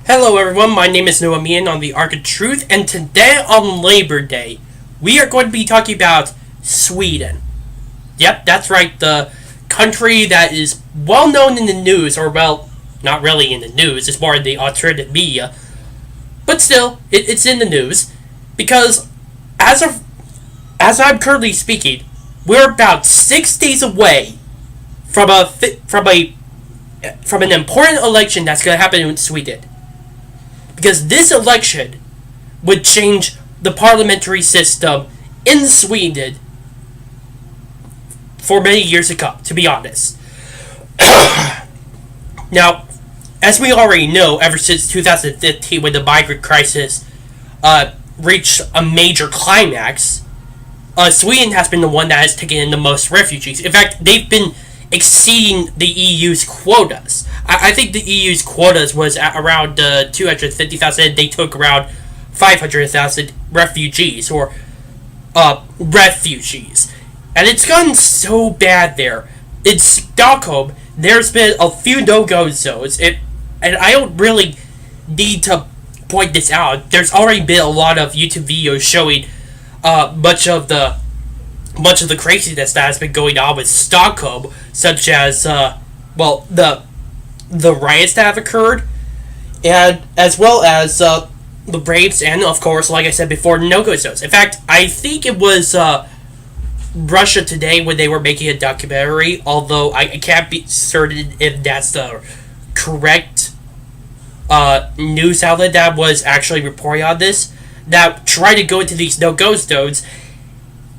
Hello everyone, my name is Noah Meehan on the Ark of Truth, and today on Labor Day, we are going to be talking about Sweden. Yep, that's right, the country that is well known in the news, or well, not really in the news, it's more in the alternative media, but still, it's in the news, because as I'm currently speaking, we're about 6 days away from an important election that's going to happen in Sweden. Because this election would change the parliamentary system in Sweden for many years to come, to be honest. Now, as we already know, ever since 2015, when the migrant crisis reached a major climax, Sweden has been the one that has taken in the most refugees. In fact, they've been exceeding the EU's quotas. I think the EU's quotas was at around 250,000. They took around 500,000 refugees, refugees. And it's gotten so bad there. In Stockholm, there's been a few no-go zones, and I don't really need to point this out. There's already been a lot of YouTube videos showing much of the craziness that has been going on with Stockholm, such as the riots that have occurred, and as well as the rapes, and of course, like I said before, no-go zones. In fact, I think it was Russia Today when they were making a documentary, although I can't be certain if that's the correct news outlet that was actually reporting on this, that tried to go into these no-go zones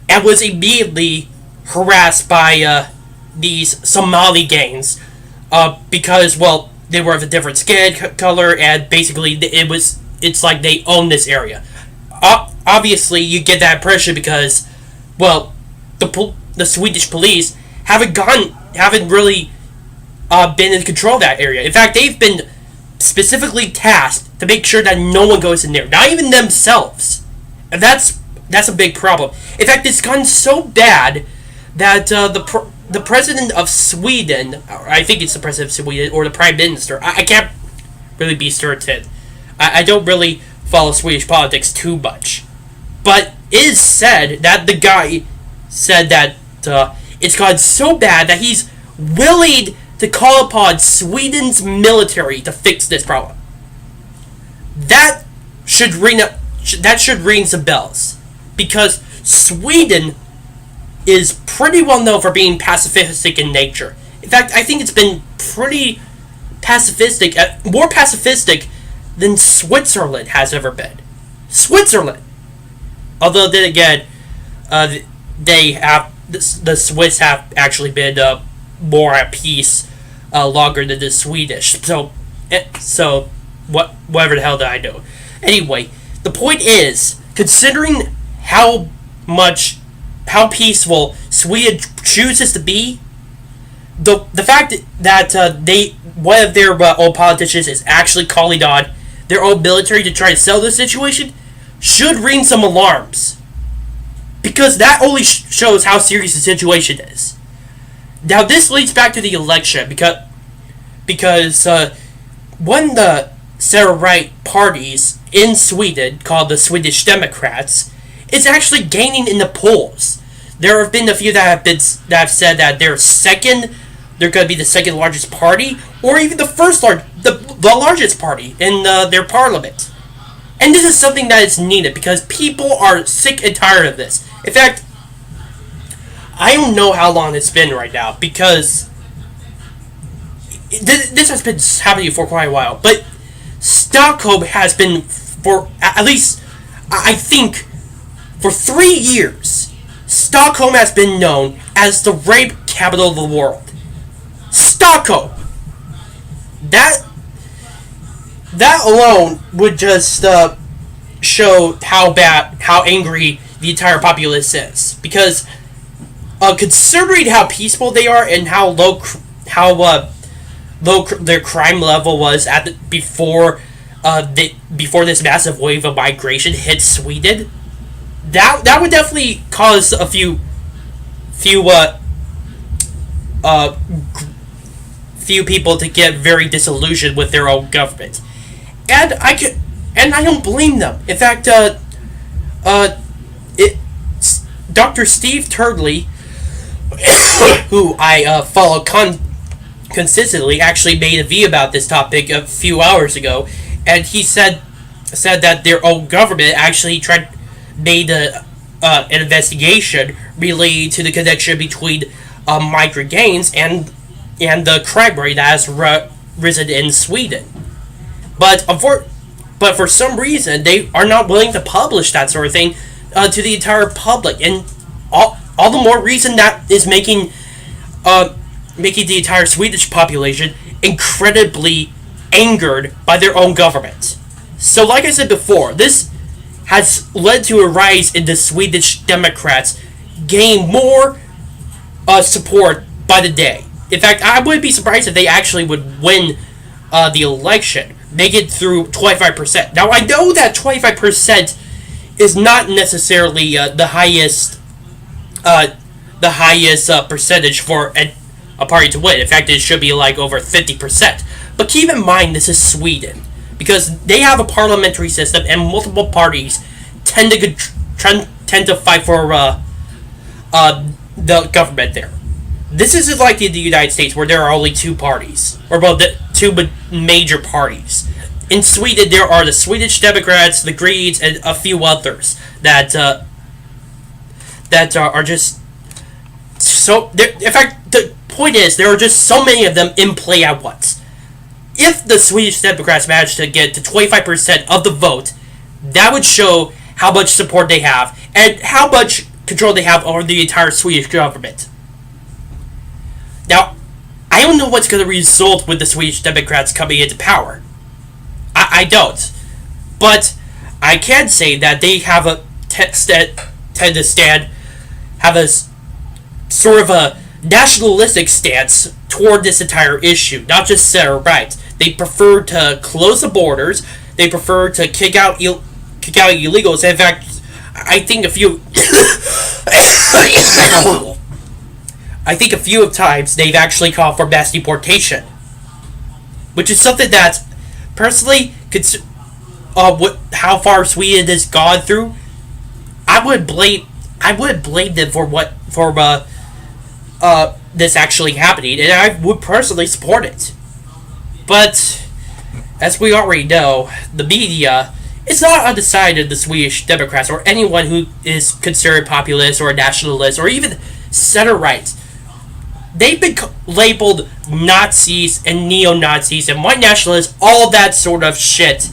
and was immediately harassed by these Somali gangs because, well, they were of a different skin color, and basically it's like they own this area. Obviously, you get that impression because, well, the Swedish police haven't really been in control of that area. In fact, they've been specifically tasked to make sure that no one goes in there, not even themselves, and that's a big problem. In fact, it's gotten so bad that the president of Sweden, or I think it's the president of Sweden, or the prime minister, I can't really be certain. I don't really follow Swedish politics too much. But it is said that the guy said that it's gotten so bad that he's willing to call upon Sweden's military to fix this problem. That should ring some bells. Because Sweden is pretty well known for being pacifistic in nature. In fact, I think it's been pretty pacifistic, more pacifistic than Switzerland has ever been. Switzerland! Although, then again, the Swiss have actually been more at peace longer than the Swedish. So whatever the hell do I know. Anyway, the point is, considering how peaceful Sweden chooses to be, the fact that one of their own politicians is actually calling on their own military to try to settle the situation should ring some alarms, because that only shows how serious the situation is. Now, this leads back to the election, because one of the center-right parties in Sweden, called the Swedish Democrats, is actually gaining in the polls. There have been a few that have said that they're going to be the second largest party, or even the largest party in their parliament. And this is something that is needed, because people are sick and tired of this. In fact, I don't know how long it's been right now, because this has been happening for quite a while, but Stockholm has been, for at least, I think, for 3 years, Stockholm has been known as the rape capital of the world. Stockholm! That alone would just show how angry the entire populace is. Because considering how peaceful they are and how low their crime level was before this massive wave of migration hit Sweden, that would definitely cause a few uh, few people to get very disillusioned with their own government, and I don't blame them. In fact, it Dr. Steve Turley, who I follow consistently, actually made a video about this topic a few hours ago, and he said that their own government actually made an investigation related to the connection between migrant gangs and the crime rate that has risen in Sweden. But for some reason they are not willing to publish that sort of thing to the entire public, and all the more reason that is making the entire Swedish population incredibly angered by their own government. So, like I said before, this has led to a rise in the Swedish Democrats gaining more support by the day. In fact, I wouldn't be surprised if they actually would win the election, make it through 25%. Now, I know that 25% is not necessarily the highest percentage for a party to win. In fact, it should be like over 50%. But keep in mind, this is Sweden, because they have a parliamentary system and multiple parties tend to fight for the government there. This isn't like in the United States where there are only two parties, or well, the two major parties. In Sweden, there are the Swedish Democrats, the Greens, and a few others that are just so. In fact, the point is there are just so many of them in play at once. If the Swedish Democrats manage to get to 25% of the vote, that would show how much support they have and how much control they have over the entire Swedish government. Now, I don't know what's going to result with the Swedish Democrats coming into power. I don't. But I can say that they have have a sort of a nationalistic stance toward this entire issue, not just center right. They prefer to close the borders. They prefer to kick out illegals. In fact, I think a few times they've actually called for mass deportation, which is something that, personally, how far Sweden has gone through, I would blame them for this actually happening, and I would personally support it. But as we already know, the media is not on the side of the Swedish Democrats or anyone who is considered populist or nationalist or even center-right. They've been labeled Nazis and neo-Nazis and white nationalists, all that sort of shit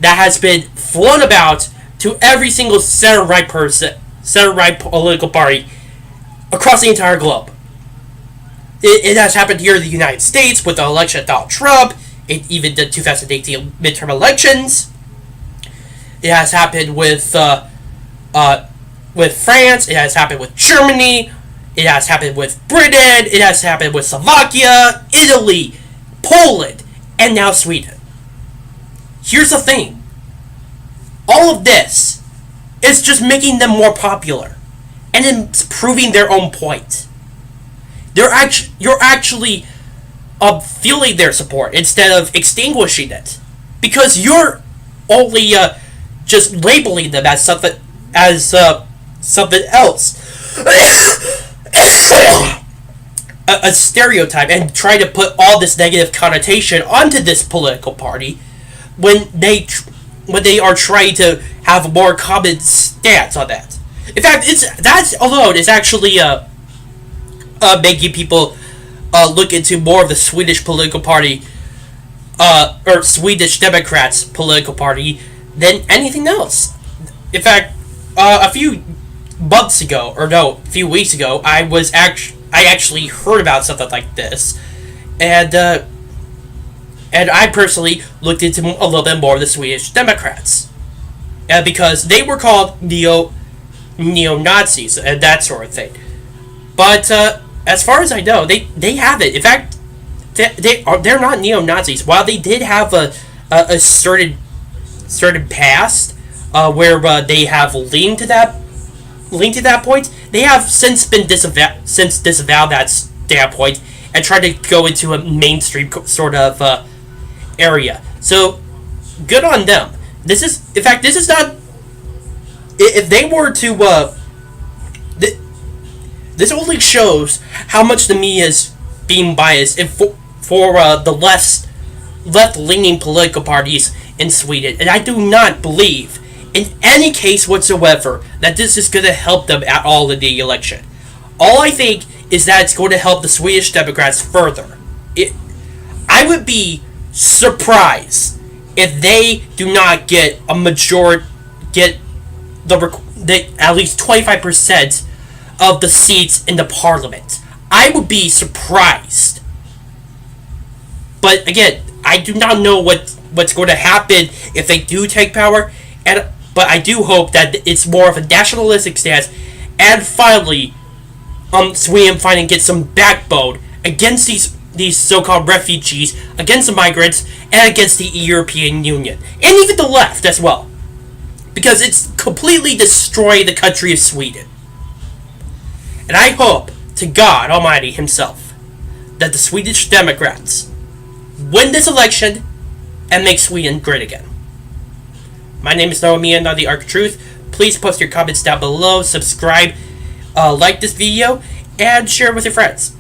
that has been flown about to every single center-right political party across the entire globe. It has happened here in the United States with the election of Donald Trump, even the 2018 midterm elections. It has happened with France. It has happened with Germany. It has happened with Britain. It has happened with Slovakia, Italy, Poland, and now Sweden. Here's the thing. All of this is just making them more popular and then proving their own point. You're actually feeling their support instead of extinguishing it, because you're only just labeling them as something else, a stereotype, and try to put all this negative connotation onto this political party when they are trying to have a more common stance on that. In fact, that alone is actually making people look into more of the Swedish political party, or Swedish Democrats political party, than anything else. In fact, a few weeks ago, I actually heard about something like this, and I personally looked into a little bit more of the Swedish Democrats, because they were called neo-Nazis and that sort of thing. But as far as I know, they haven't. In fact, they're not neo-Nazis. While they did have a certain past where they have leaned to that point, they have since disavowed standpoint and try to go into a mainstream sort of area. So, good on them. This is not. If they were to, this only shows how much the media is being biased for the left-leaning political parties in Sweden, and I do not believe, in any case whatsoever, that this is going to help them at all in the election. All I think is that it's going to help the Swedish Democrats further. I would be surprised if they do not get a majority, get the at least 25% of the seats in the parliament. I would be surprised. But again, I do not know what's going to happen if they do take power, but I do hope that it's more of a nationalistic stance, and finally, Sweden finally gets some backbone against these so-called refugees, against the migrants, and against the European Union, and even the left as well, because it's completely destroyed the country of Sweden. And I hope to God Almighty Himself that the Swedish Democrats win this election and make Sweden great again. My name is Naomi, and I'm the Arc of Truth. Please post your comments down below, subscribe, like this video, and share it with your friends.